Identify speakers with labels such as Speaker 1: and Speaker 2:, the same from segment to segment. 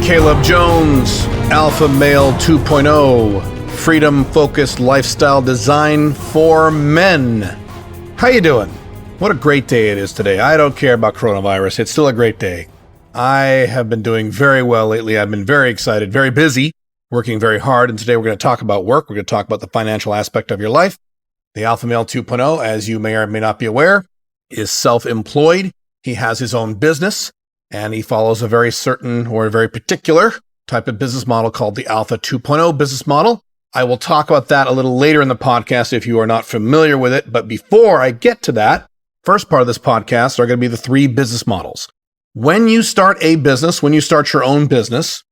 Speaker 1: Caleb Jones, Alpha Male 2.0, freedom-focused lifestyle design for men. How you doing? What a great day it is today. I don't care about coronavirus. It's still a great day. I have been doing very well lately. I've been very excited, very busy, working very hard. And today we're going to talk about work. We're going to talk about the financial aspect of your life. The Alpha Male 2.0, as you may or may not be aware, is self-employed. He has his own business, and he follows a very certain or a very particular type of business model called the Alpha 2.0 business model. I will talk about that a little later in the podcast if you are not familiar with it. But before I get to that, first part of this podcast are going to be the 3 business models. When you start a business, when you start your own business,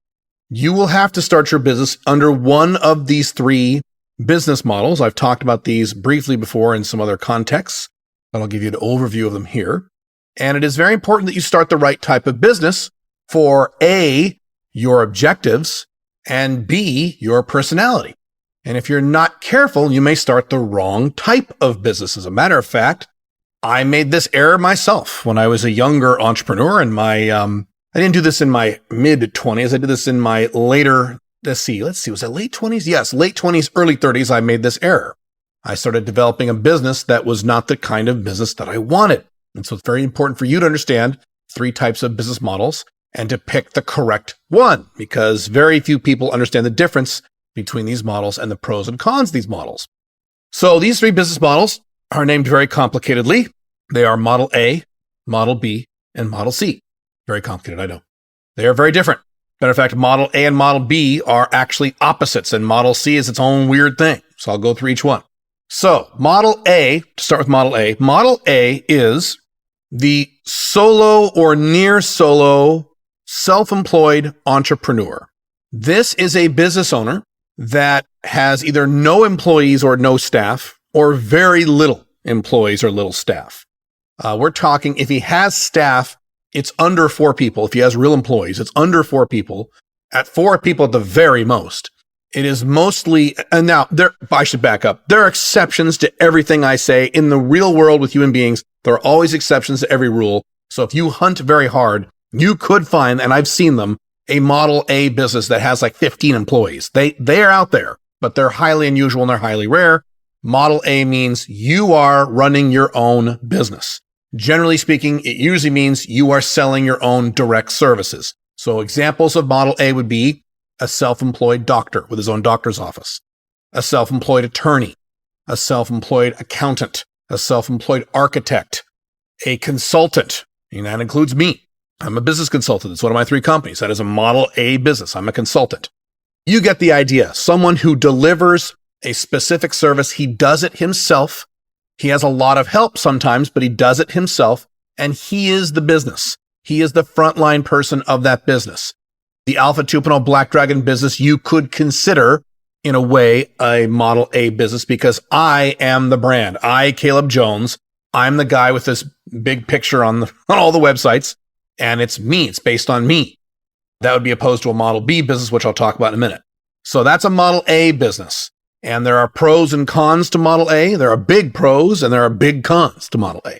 Speaker 1: you will have to start your business under one of these 3 business models. I've talked about these briefly before in some other contexts, but I'll give you an overview of them here. And it is very important that you start the right type of business for A, your objectives, and B, your personality. And if you're not careful, you may start the wrong type of business. As a matter of fact, I made this error myself when I was a younger entrepreneur and I didn't do this in my mid-20s. I did this in my later, was it late 20s? Yes, late 20s, early 30s, I made this error. I started developing a business that was not the kind of business that I wanted. And so it's very important for you to understand 3 types of business models and to pick the correct one, because very few people understand the difference between these models and the pros and cons of these models. So these 3 business models are named very complicatedly. They are Model A, Model B, and Model C. Very complicated, I know. They are very different. Matter of fact, Model A and Model B are actually opposites, and Model C is its own weird thing. So I'll go through each one. So Model A, to start with Model A is the solo or near solo self-employed entrepreneur. This is a business owner that has either no employees or no staff, or very little employees or little staff. We're talking, if he has staff, it's under 4 people. If he has real employees, it's under 4 people. At 4 people at the very most. It is mostly, and now I should back up. There are exceptions to everything I say. In the real world with human beings, there are always exceptions to every rule. So if you hunt very hard, you could find, and I've seen them, a Model A business that has like 15 employees. They are out there, but they're highly unusual and they're highly rare. Model A means you are running your own business. Generally speaking, it usually means you are selling your own direct services. So examples of Model A would be a self-employed doctor with his own doctor's office, a self-employed attorney, a self-employed accountant, a self-employed architect, a consultant, and that includes me. I'm a business consultant. It's one of my 3 companies. That is a Model A business. I'm a consultant. You get the idea. Someone who delivers a specific service. He does it himself. He has a lot of help sometimes, but he does it himself, and he is the business. He is the frontline person of that business. The Alpha 2.0 Black Dragon business, you could consider, in a way, a Model A business, because I am the brand. I, Caleb Jones, I'm the guy with this big picture on all the websites, and it's me. It's based on me. That would be opposed to a Model B business, which I'll talk about in a minute. So that's a Model A business. And there are pros and cons to Model A. There are big pros and there are big cons to Model A.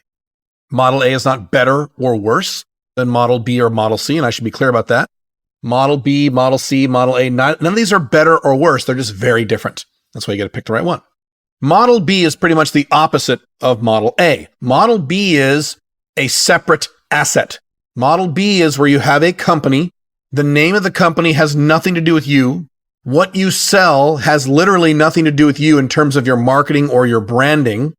Speaker 1: Model A is not better or worse than Model B or Model C, and I should be clear about that. Model B, Model C, Model A, none of these are better or worse. They're just very different. That's why you got to pick the right one. Model B is pretty much the opposite of Model A. Model B is a separate asset. Model B is where you have a company. The name of the company has nothing to do with you. What you sell has literally nothing to do with you in terms of your marketing or your branding.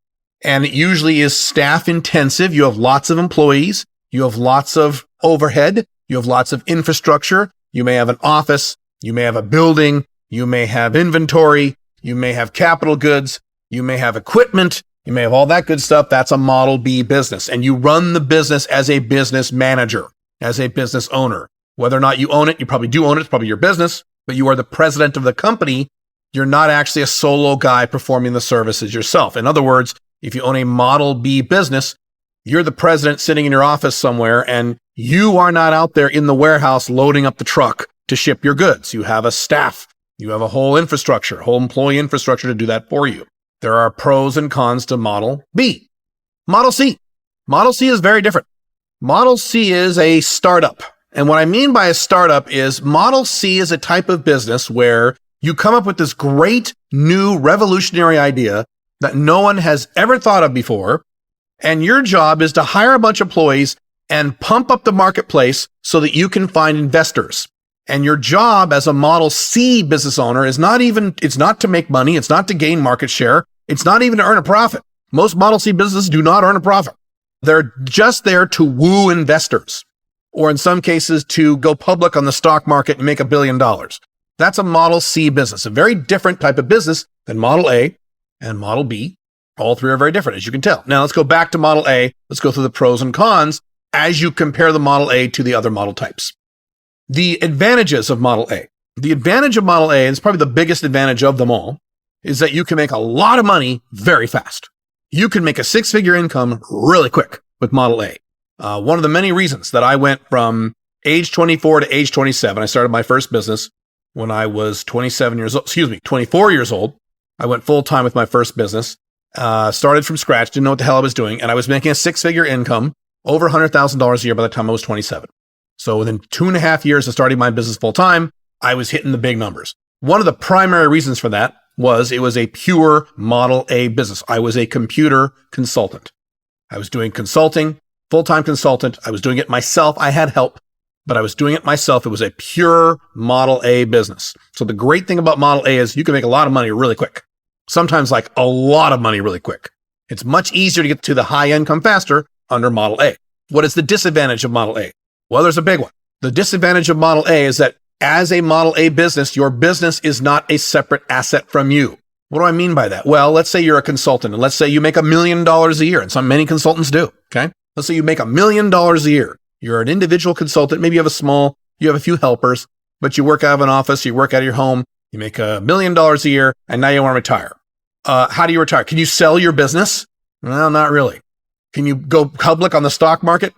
Speaker 1: And it usually is staff intensive. You have lots of employees. You have lots of overhead. You have lots of infrastructure. You may have an office. You may have a building. You may have inventory. You may have capital goods. You may have equipment. You may have all that good stuff. That's a Model B business. And you run the business as a business manager, as a business owner. Whether or not you own it, you probably do own it. It's probably your business. But you are the president of the company. You're not actually a solo guy performing the services yourself. In other words, if you own a Model B business, you're the president sitting in your office somewhere, and you are not out there in the warehouse loading up the truck to ship your goods. You have a staff. You have a whole infrastructure, whole employee infrastructure to do that for you. There are pros and cons to Model B. Model C. Model C is very different. Model C is a startup. And what I mean by a startup is Model C is a type of business where you come up with this great new revolutionary idea that no one has ever thought of before. And your job is to hire a bunch of employees and pump up the marketplace so that you can find investors. And your job as a Model C business owner is it's not to make money. It's not to gain market share. It's not even to earn a profit. Most Model C businesses do not earn a profit. They're just there to woo investors, or in some cases to go public on the stock market and make $1 billion. That's a Model C business, a very different type of business than Model A and Model B. All three are very different, as you can tell. Now let's go back to Model A. Let's go through the pros and cons as you compare the Model A to the other model types. The advantages of Model A. The advantage of Model A, and it's probably the biggest advantage of them all, is that you can make a lot of money very fast. You can make a six-figure income really quick with Model A. One of the many reasons that I went from age 24 to age 27, I started my first business when I was 24 years old. I went full-time with my first business, started from scratch, didn't know what the hell I was doing, and I was making a six-figure income, over $100,000 a year by the time I was 27. So within 2.5 years of starting my business full-time, I was hitting the big numbers. One of the primary reasons for that was it was a pure Model A business. I was a computer consultant. I was doing consulting, full-time consultant. I was doing it myself. I had help, but I was doing it myself. It was a pure Model A business. So the great thing about Model A is you can make a lot of money really quick. Sometimes like a lot of money really quick. It's much easier to get to the high income faster under Model A. What is the disadvantage of Model A? Well, there's a big one. The disadvantage of Model A is that as a Model A business, your business is not a separate asset from you. What do I mean by that? Well, let's say you're a consultant and let's say you make $1 million a year, and many consultants do, okay? Let's say you make $1 million a year. You're an individual consultant. Maybe you have a few helpers, but you work out of an office, you work out of your home, you make $1 million a year, and now you want to retire. How do you retire? Can you sell your business? Well, not really. Can you go public on the stock market?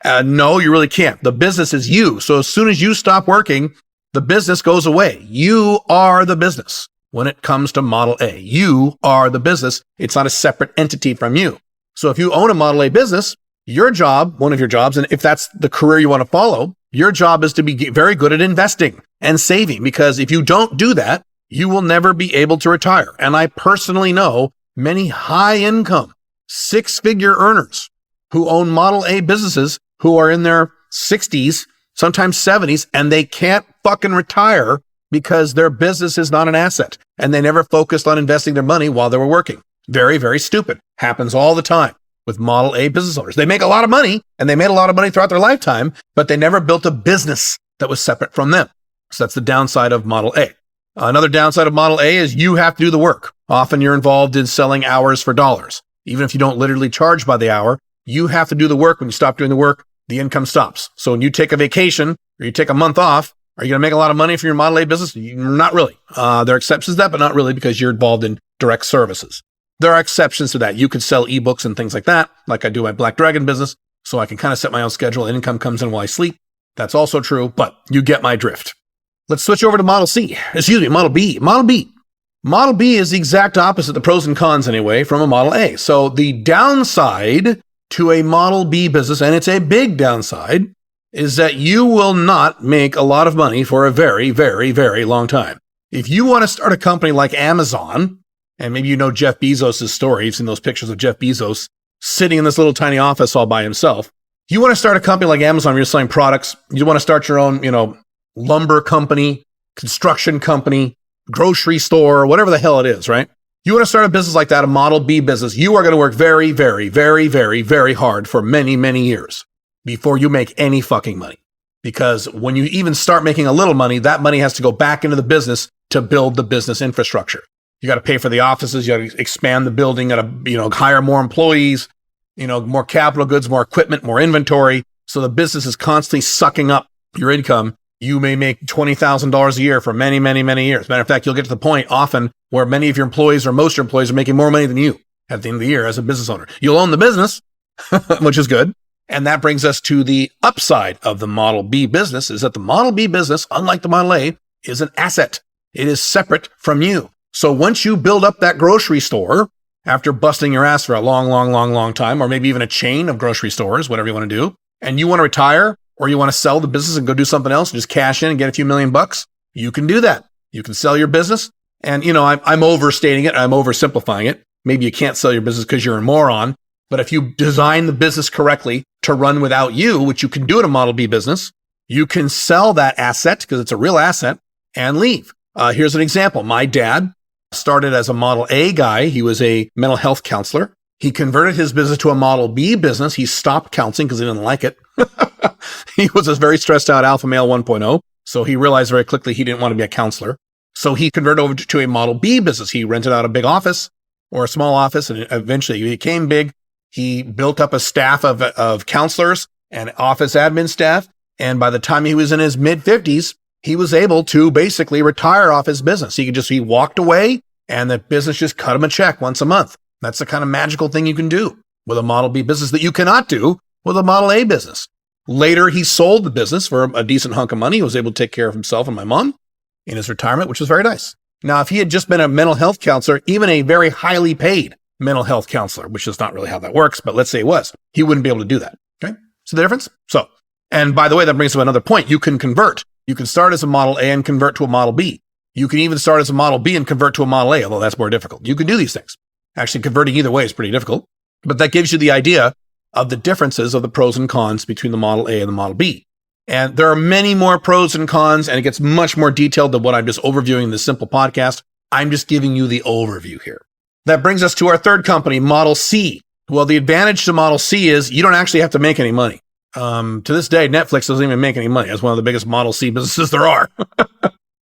Speaker 1: No, you really can't. The business is you. So as soon as you stop working, the business goes away. You are the business. When it comes to Model A, you are the business. It's not a separate entity from you. So if you own a Model A business, your job, one of your jobs, and if that's the career you want to follow, your job is to be very good at investing and saving, because if you don't do that, you will never be able to retire. And I personally know many high income, six-figure earners who own Model A businesses who are in their 60s, sometimes 70s, and they can't fucking retire because their business is not an asset and they never focused on investing their money while they were working. Very, very stupid. Happens all the time with Model A business owners. They make a lot of money and they made a lot of money throughout their lifetime, but they never built a business that was separate from them. So that's the downside of Model A. Another downside of Model A is you have to do the work. Often you're involved in selling hours for dollars. Even if you don't literally charge by the hour, you have to do the work. When you stop doing the work, the income stops. So when you take a vacation or you take a month off, are you going to make a lot of money from your Model A business? Not really. There are exceptions to that, but not really, because you're involved in direct services. There are exceptions to that. You could sell ebooks and things like that, like I do my Black Dragon business, so I can kind of set my own schedule and income comes in while I sleep. That's also true, but you get my drift. Let's switch over to Model B. Model B is the exact opposite, the pros and cons anyway, from a Model A. So the downside to a Model B business, and it's a big downside, is that you will not make a lot of money for a very, very, very long time. If you want to start a company like Amazon, and maybe you know Jeff Bezos' story, you've seen those pictures of Jeff Bezos sitting in this little tiny office all by himself. You want to start a company like Amazon where you're selling products, you want to start your own, lumber company, construction company, grocery store, whatever the hell it is, right? You want to start a business like that, a Model B business, you are going to work very, very, very, very, very hard for many, many years before you make any fucking money. Because when you even start making a little money, that money has to go back into the business to build the business infrastructure. You got to pay for the offices, you got to expand the building, you got to, hire more employees, more capital goods, more equipment, more inventory. So the business is constantly sucking up your income. You may make $20,000 a year for many, many, many years. Matter of fact, you'll get to the point often where many of your employees or most of your employees are making more money than you at the end of the year as a business owner. You'll own the business, which is good. And that brings us to the upside of the Model B business, is that the Model B business, unlike the Model A, is an asset. It is separate from you. So once you build up that grocery store, after busting your ass for a long, long, long, long time, or maybe even a chain of grocery stores, whatever you want to do, and you want to retire, or you want to sell the business and go do something else and just cash in and get a few $1,000,000, you can do that. You can sell your business. And, I'm overstating it. I'm oversimplifying it. Maybe you can't sell your business because you're a moron. But if you design the business correctly to run without you, which you can do in a Model B business, you can sell that asset because it's a real asset and leave. Here's an example. My dad started as a Model A guy. He was a mental health counselor. He converted his business to a Model B business. He stopped counseling because he didn't like it. He was a very stressed out alpha male 1.0. So he realized very quickly he didn't want to be a counselor. So he converted over to a Model B business. He rented out a big office or a small office, and eventually he became big. He built up a staff of counselors and office admin staff. And by the time he was in his mid-50s, he was able to basically retire off his business. He walked away and the business just cut him a check once a month. That's the kind of magical thing you can do with a Model B business that you cannot do with a Model A business. Later, he sold the business for a decent hunk of money. He was able to take care of himself and my mom in his retirement, which was very nice. Now, if he had just been a mental health counselor, even a very highly paid mental health counselor, which is not really how that works, but let's say it was, he wouldn't be able to do that. Okay. See the difference? So, and by the way, that brings up another point. You can convert. You can start as a Model A and convert to a Model B. You can even start as a Model B and convert to a Model A, although that's more difficult. You can do these things. Actually, converting either way is pretty difficult, but that gives you the idea of the differences of the pros and cons between the Model A and the Model B. And there are many more pros and cons, and it gets much more detailed than what I'm just overviewing in this simple podcast. I'm just giving you the overview here. That brings us to our third company, Model C. Well, the advantage to Model C is you don't actually have to make any money. To this day, Netflix doesn't even make any money. It's one of the biggest Model C businesses there are.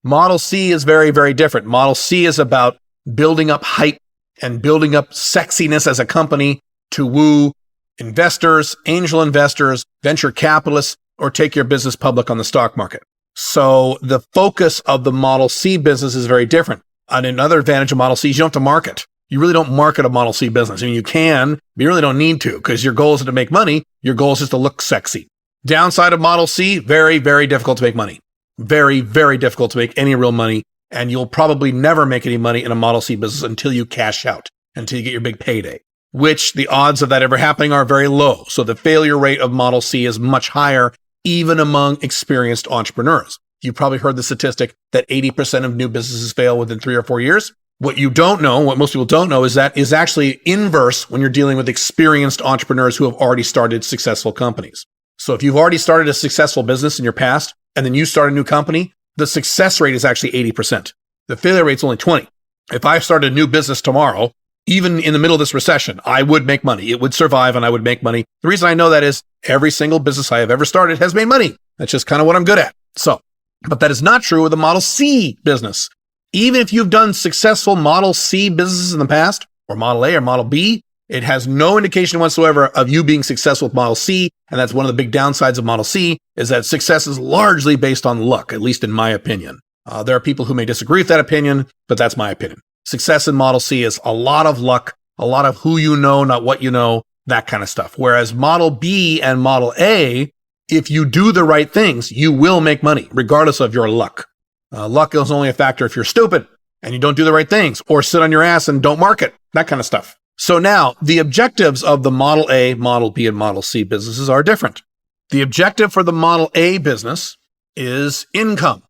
Speaker 1: Model C is very, very different. Model C is about building up hype and building up sexiness as a company to woo investors, angel investors, venture capitalists, or take your business public on the stock market. So the focus of the Model C business is very different. And another advantage of Model C is you don't have to market. You really don't market a Model C business. I mean, you can, but you really don't need to because your goal isn't to make money. Your goal is just to look sexy. Downside of Model C, very, very difficult to make money. Very, very difficult to make any real money. And you'll probably never make any money in a Model C business until you cash out, until you get your big payday, which the odds of that ever happening are very low. So the failure rate of Model C is much higher, even among experienced entrepreneurs. You've probably heard the statistic that 80% of new businesses fail within 3 or 4 years. What you don't know, what most people don't know, is that is actually inverse when you're dealing with experienced entrepreneurs who have already started successful companies. So if you've already started a successful business in your past, and then you start a new company, the success rate is actually 80%. The failure rate's only 20. If I started a new business tomorrow, even in the middle of this recession, I would make money. It would survive and I would make money. The reason I know that is every single business I have ever started has made money. That's just kind of what I'm good at. So, but that is not true with a Model C business. Even if you've done successful Model C businesses in the past, or Model A or Model B, it has no indication whatsoever of you being successful with Model C. And that's one of the big downsides of Model C is that success is largely based on luck, at least in my opinion. There are people who may disagree with that opinion, but that's my opinion. Success in Model C is a lot of luck, a lot of who you know, not what you know, that kind of stuff. Whereas Model B and Model A, if you do the right things, you will make money, regardless of your luck. Luck is only a factor if you're stupid and you don't do the right things or sit on your ass and don't market, that kind of stuff. So now the objectives of the Model A, Model B, and Model C businesses are different. The objective for the Model A business is income.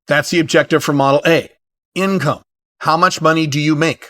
Speaker 1: That's the objective for Model A, income. How much money do you make?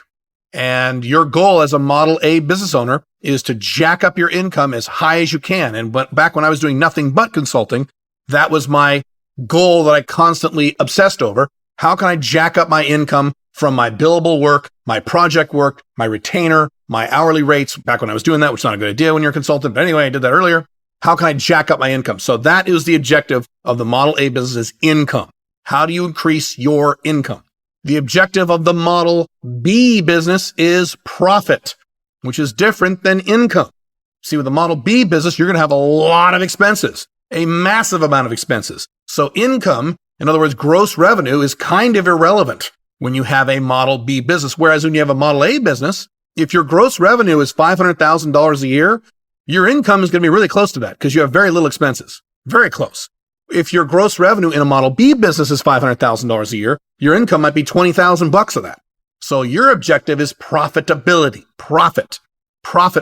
Speaker 1: And your goal as a Model A business owner is to jack up your income as high as you can. And back when I was doing nothing but consulting, that was my goal that I constantly obsessed over. How can I jack up my income from my billable work, my project work, my retainer, my hourly rates? Back when I was doing that, which is not a good idea when you're a consultant, but anyway, I did that earlier. How can I jack up my income? So that is the objective of the Model A business is income. How do you increase your income? The objective of the Model B business is profit, which is different than income. See, with the Model B business, you're going to have a lot of expenses, a massive amount of expenses. So income, in other words, gross revenue, is kind of irrelevant when you have a Model B business. Whereas when you have a Model A business, if your gross revenue is $500,000 a year, your income is going to be really close to that because you have very little expenses, very close. If your gross revenue in a Model B business is $500,000 a year, your income might be $20,000 of that. So your objective is profitability, profit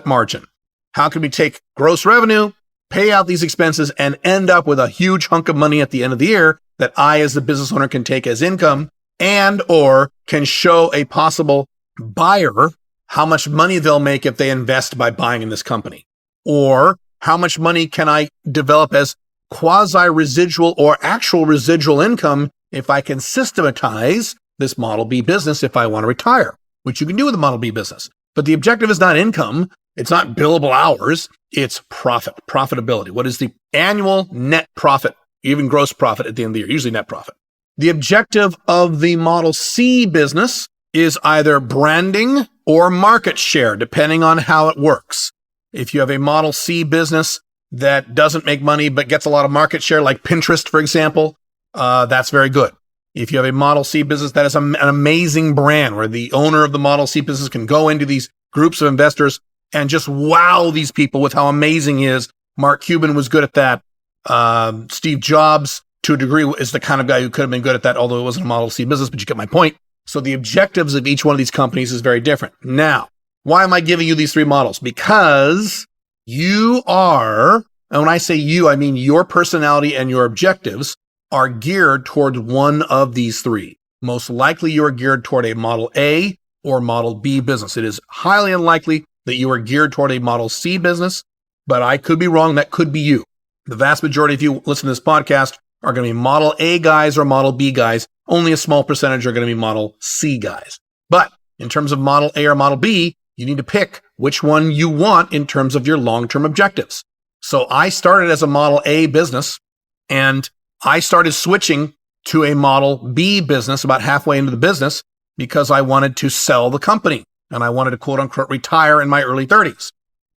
Speaker 1: margin. How can we take gross revenue pay out these expenses, and end up with a huge hunk of money at the end of the year that I, as the business owner, can take as income and or can show a possible buyer how much money they'll make if they invest by buying in this company. Or how much money can I develop as quasi-residual or actual residual income if I can systematize this Model B business if I want to retire, which you can do with a Model B business. But the objective is not income. It's not billable hours. It's profitability. What is the annual net profit, even gross profit at the end of the year, usually net profit. The objective of the Model C business is either branding or market share, depending on how it works. If you have a Model C business that doesn't make money but gets a lot of market share, like Pinterest, for example, that's very good. If you have a Model C business that is an amazing brand where the owner of the Model C business can go into these groups of investors and just wow these people with how amazing he is. Mark Cuban was good at that. Steve Jobs, to a degree, is the kind of guy who could have been good at that, although it wasn't a Model C business, but you get my point. So the objectives of each one of these companies is very different. Now, why am I giving you these three models? Because you are, and when I say you, I mean your personality and your objectives are geared toward one of these three. Most likely you are geared toward a Model A or Model B business. It is highly unlikely that you are geared toward a Model C business, but I could be wrong. That could be you. The vast majority of you listen to this podcast are going to be Model A guys or Model B guys. Only a small percentage are going to be Model C guys. But in terms of Model A or Model B, you need to pick which one you want in terms of your long-term objectives. So I started as a Model A business, and I started switching to a Model B business about halfway into the business because I wanted to sell the company and I wanted to quote unquote retire in my early 30s.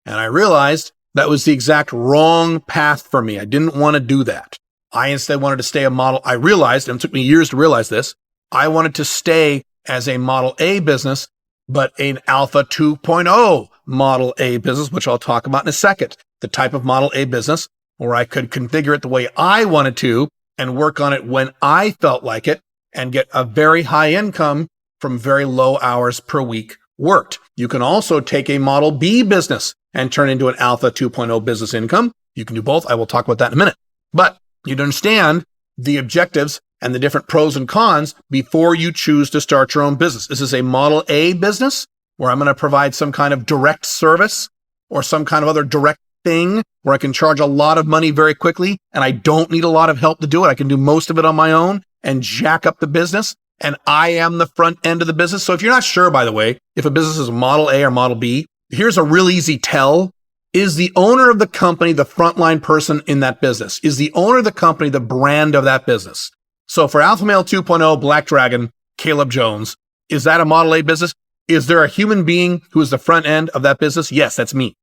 Speaker 1: And I realized that was the exact wrong path for me. I didn't want to do that. I instead wanted to stay a model. I realized, and it took me years to realize this, I wanted to stay as a Model A business, but an Alpha 2.0 Model A business, which I'll talk about in a second. The type of Model A business where I could configure it the way I wanted to and work on it when I felt like it and get a very high income from very low hours per week worked. You can also take a Model B business and turn into an Alpha 2.0 business income. You can do both. I will talk about that in a minute. But you'd understand the objectives and the different pros and cons before you choose to start your own business. This is a Model A business where I'm going to provide some kind of direct service or some kind of other direct thing where I can charge a lot of money very quickly and I don't need a lot of help to do it. I can do most of it on my own and jack up the business. And I am the front end of the business. So if you're not sure, by the way, if a business is Model A or Model B, here's a real easy tell. Is the owner of the company the frontline person in that business? Is the owner of the company the brand of that business? So for Alpha Male 2.0, Black Dragon, Caleb Jones, is that a Model A business? Is there a human being who is the front end of that business? Yes, that's me.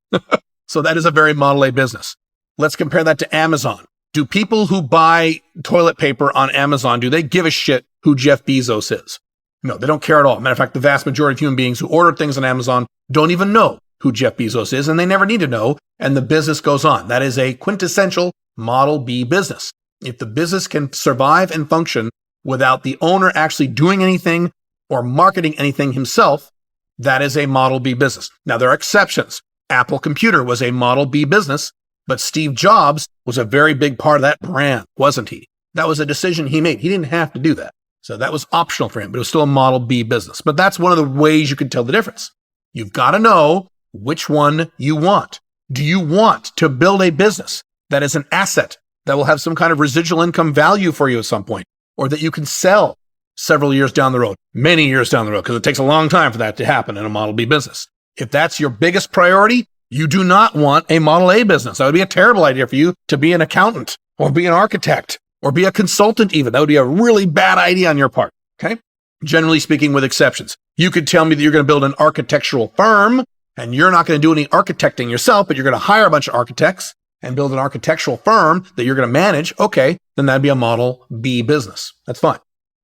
Speaker 1: So that is a very Model A business. Let's compare that to Amazon. Do people who buy toilet paper on Amazon, do they give a shit who Jeff Bezos is? No, they don't care at all. Matter of fact, the vast majority of human beings who order things on Amazon don't even know who Jeff Bezos is, and they never need to know, and the business goes on. That is a quintessential Model B business. If the business can survive and function without the owner actually doing anything or marketing anything himself, that is a Model B business. Now, there are exceptions. Apple Computer was a Model B business, but Steve Jobs was a very big part of that brand, wasn't he? That was a decision he made. He didn't have to do that. So that was optional for him, but it was still a Model B business. But that's one of the ways you can tell the difference. You've got to know which one you want. Do you want to build a business that is an asset that will have some kind of residual income value for you at some point, or that you can sell several years down the road, many years down the road, because it takes a long time for that to happen in a Model B business? If that's your biggest priority, you do not want a Model A business. That would be a terrible idea for you to be an accountant or be an architect or be a consultant even. That would be a really bad idea on your part, okay? Generally speaking, with exceptions. You could tell me that you're going to build an architectural firm and you're not going to do any architecting yourself, but you're going to hire a bunch of architects and build an architectural firm that you're going to manage. Okay, then that'd be a Model B business. That's fine.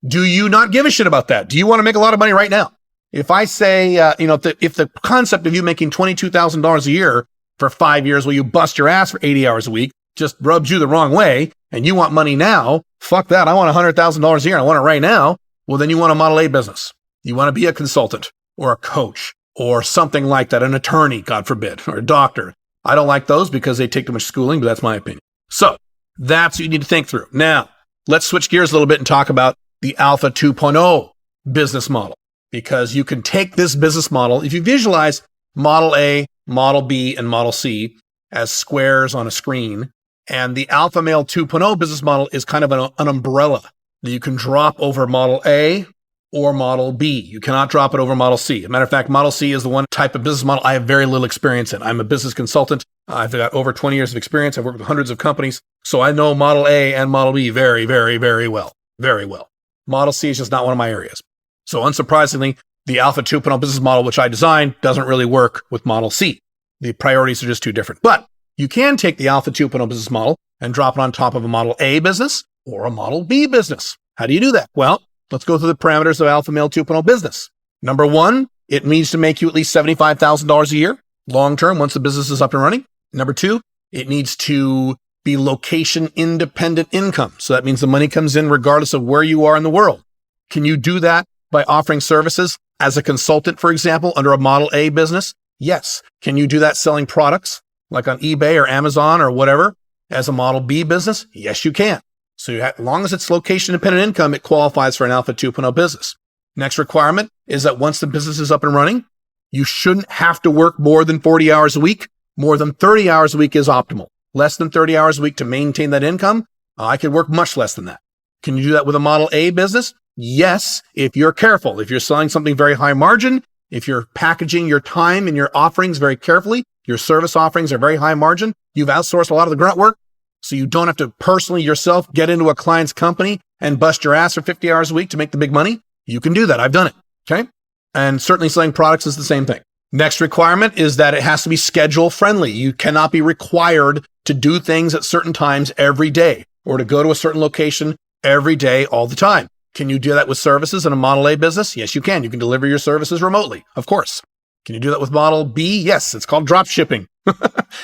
Speaker 1: Do you not give a shit about that? Do you want to make a lot of money right now? If I say, if the concept of you making $22,000 a year for 5 years while you bust your ass for 80 hours a week just rubs you the wrong way and you want money now, fuck that. I want $100,000 a year. I want it right now. Well, then you want a Model A business. You want to be a consultant or a coach or something like that, an attorney, God forbid, or a doctor. I don't like those because they take too much schooling, but that's my opinion. So that's what you need to think through. Now, let's switch gears a little bit and talk about the Alpha 2.0 business model, because you can take this business model, if you visualize Model A, Model B, and Model C as squares on a screen, and the Alpha Male 2.0 business model is kind of an umbrella that you can drop over Model A or Model B. You cannot drop it over Model C. As a matter of fact, Model C is the one type of business model I have very little experience in. I'm a business consultant. I've got over 20 years of experience. I've worked with hundreds of companies. So I know Model A and Model B very, very, very well. Very well. Model C is just not one of my areas. So unsurprisingly, the Alpha 2.0 business model, which I designed, doesn't really work with Model C. The priorities are just too different. But you can take the Alpha 2.0 business model and drop it on top of a Model A business or a Model B business. How do you do that? Well, let's go through the parameters of Alpha Male 2.0 business. Number one, it needs to make you at least $75,000 a year, long-term, once the business is up and running. Number two, it needs to be location-independent income. So that means the money comes in regardless of where you are in the world. Can you do that by offering services as a consultant, for example, under a Model A business? Yes. Can you do that selling products like on eBay or Amazon or whatever as a Model B business? Yes, you can. So as long as it's location-independent income, it qualifies for an Alpha 2.0 business. Next requirement is that once the business is up and running, you shouldn't have to work more than 40 hours a week. More than 30 hours a week is optimal. Less than 30 hours a week to maintain that income, I could work much less than that. Can you do that with a Model A business? Yes, if you're careful. If you're selling something very high margin, if you're packaging your time and your offerings very carefully, your service offerings are very high margin, you've outsourced a lot of the grunt work, so you don't have to personally yourself get into a client's company and bust your ass for 50 hours a week to make the big money. You can do that. I've done it. Okay. And certainly selling products is the same thing. Next requirement is that it has to be schedule friendly. You cannot be required to do things at certain times every day or to go to a certain location every day all the time. Can you do that with services in a Model A business? Yes, you can. You can deliver your services remotely, of course. Can you do that with Model B? Yes, it's called drop shipping.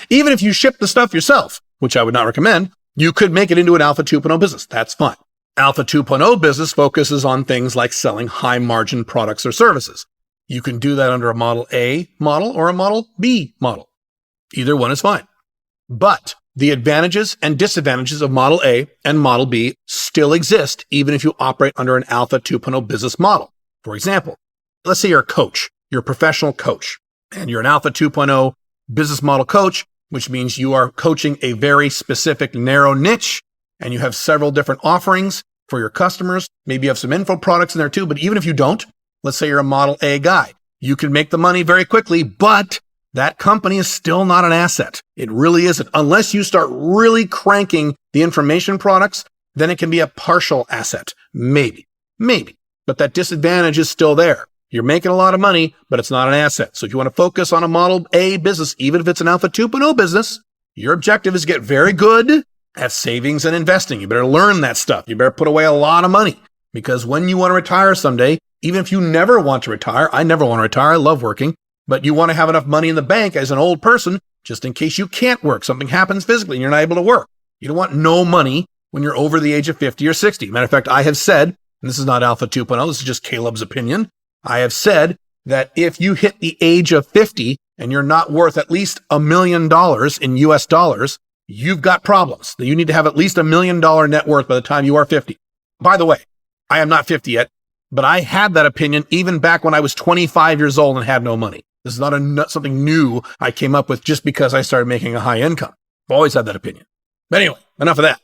Speaker 1: Even if you ship the stuff yourself, which I would not recommend, you could make it into an Alpha 2.0 business. That's fine. Alpha 2.0 business focuses on things like selling high margin products or services. You can do that under a Model A model or a Model B model. Either one is fine. But the advantages and disadvantages of Model A and Model B still exist, even if you operate under an Alpha 2.0 business model. For example, let's say you're a coach, you're a professional coach, and you're an Alpha 2.0 business model coach, which means you are coaching a very specific narrow niche, and you have several different offerings for your customers. Maybe you have some info products in there too, but even if you don't, let's say you're a Model A guy, you can make the money very quickly, but that company is still not an asset. It really isn't. Unless you start really cranking the information products, then it can be a partial asset. Maybe. But that disadvantage is still there. You're making a lot of money, but it's not an asset. So if you want to focus on a Model A business, even if it's an Alpha 2.0 business, your objective is to get very good at savings and investing. You better learn that stuff. You better put away a lot of money, because when you want to retire someday, even if you never want to retire, I never want to retire, I love working, but you want to have enough money in the bank as an old person, just in case you can't work, something happens physically and you're not able to work. You don't want no money when you're over the age of 50 or 60. Matter of fact, I have said, and this is not Alpha 2.0, this is just Caleb's opinion, I have said that if you hit the age of 50 and you're not worth at least $1 million in US dollars, you've got problems. You need to have at least $1 million net worth by the time you are 50. By the way, I am not 50 yet, but I had that opinion even back when I was 25 years old and had no money. This is not something new I came up with just because I started making a high income. I've always had that opinion. But anyway, enough of that.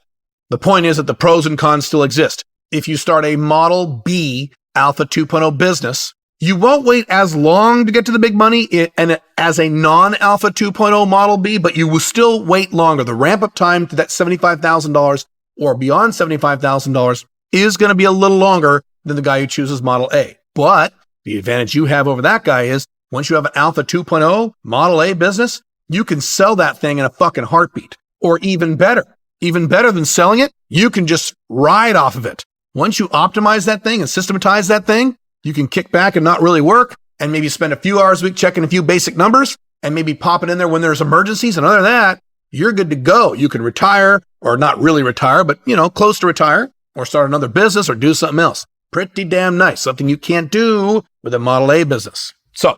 Speaker 1: The point is that the pros and cons still exist. If you start a Model B Alpha 2.0 business, you won't wait as long to get to the big money and as a non-Alpha 2.0 Model B, but you will still wait longer. The ramp-up time to that $75,000 or beyond $75,000 is going to be a little longer than the guy who chooses Model A. But the advantage you have over that guy is once you have an Alpha 2.0 Model A business, you can sell that thing in a fucking heartbeat. Or even better than selling it, you can just ride off of it. Once you optimize that thing and systematize that thing, you can kick back and not really work and maybe spend a few hours a week checking a few basic numbers and maybe pop it in there when there's emergencies. And other than that, you're good to go. You can retire, or not really retire, but close to retire, or start another business or do something else. Pretty damn nice. Something you can't do with a Model A business. So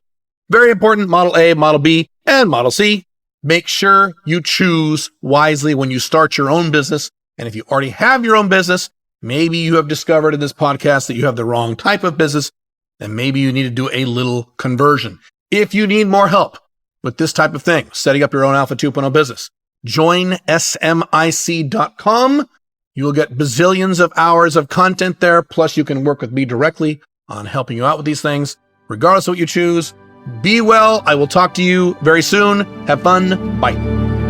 Speaker 1: very important, Model A, Model B, and Model C. Make sure you choose wisely when you start your own business. And if you already have your own business, maybe you have discovered in this podcast that you have the wrong type of business, and maybe you need to do a little conversion. If you need more help with this type of thing, setting up your own Alpha 2.0 business, join smic.com. You will get bazillions of hours of content there. Plus, you can work with me directly on helping you out with these things. Regardless of what you choose, be well. I will talk to you very soon. Have fun. Bye.